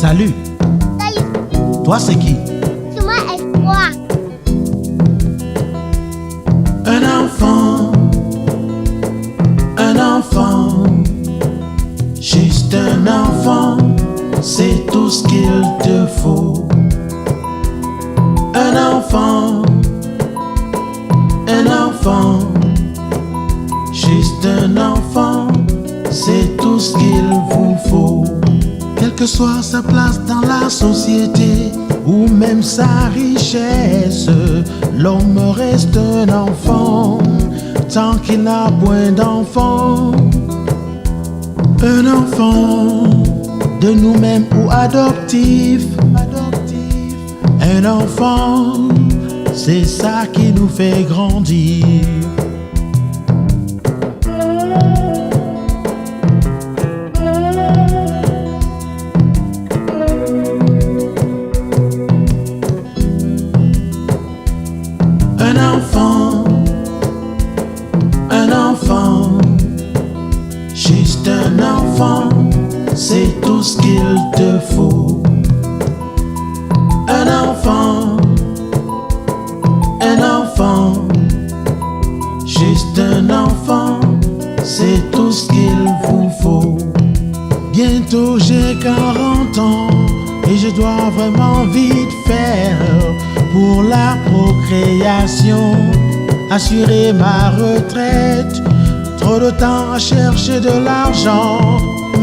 Salut. Salut. Toi, c'est qui? C'est moi et toi. Un enfant, juste un enfant, c'est tout ce qu'il te faut. Un enfant, juste un enfant, c'est tout ce qu'il vous faut. Quelle que soit sa place dans la société ou même sa richesse, l'homme reste un enfant tant qu'il n'a point d'enfant. Un enfant de nous-mêmes ou adoptif. Un enfant, c'est ça qui nous fait grandir. Juste un enfant, c'est tout ce qu'il te faut. Un enfant, juste un enfant, c'est tout ce qu'il vous faut. Bientôt j'ai 40 ans et je dois vraiment vite faire pour la procréation, assurer ma retraite. Trop de temps à chercher de l'argent,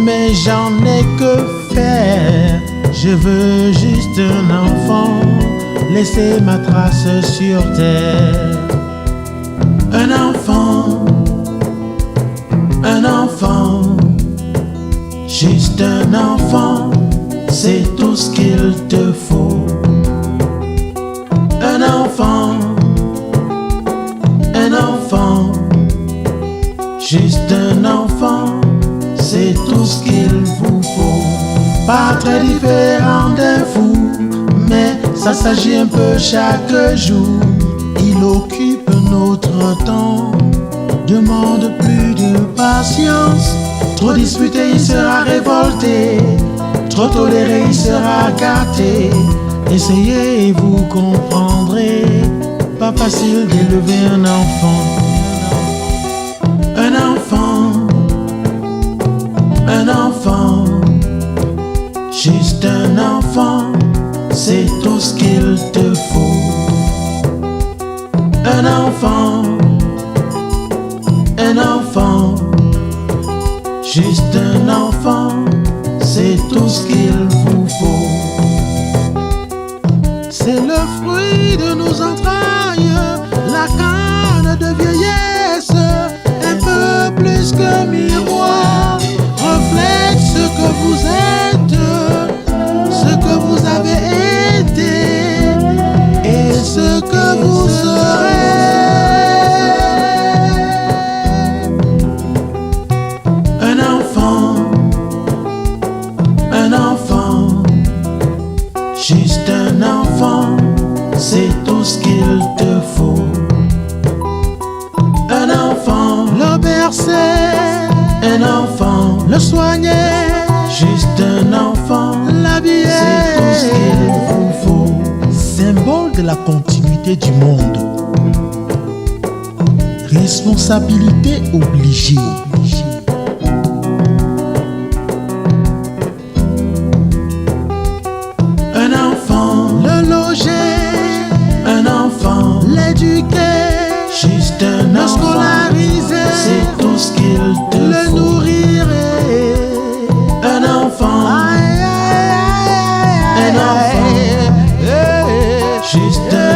mais j'en ai que faire. Je veux juste un enfant, laisser ma trace sur terre. Un enfant, juste un enfant, c'est tout ce qu'il te faut. Un enfant, juste un enfant, c'est tout ce qu'il vous faut. Pas très différent d'un fou, mais ça s'agit un peu chaque jour. Il occupe notre temps, demande plus de patience. Trop disputé, il sera révolté. Trop toléré, il sera gâté. Essayez et vous comprendrez. Pas facile d'élever un enfant. Un enfant, juste un enfant, c'est tout ce qu'il te faut. Un enfant, juste un enfant, c'est tout ce qu'il vous faut. C'est le fruit de nos entrailles, la canne de vieillesse, un peu plus que miroir, reflète ce que vous êtes, ce que vous avez été et ce que vous serez. Un enfant, juste un enfant, c'est tout ce qu'il te faut. Un enfant, le bercer, un enfant, le soigner, juste un enfant, l'habiller, c'est tout ce qu'il vous faut. Symbole de la continuité du monde. Responsabilité obligée. Un enfant, le loger, un enfant, l'éduquer, juste un enfant, le scolariser, c'est tout ce qu'il te faut. Le nourrir, un enfant, juste un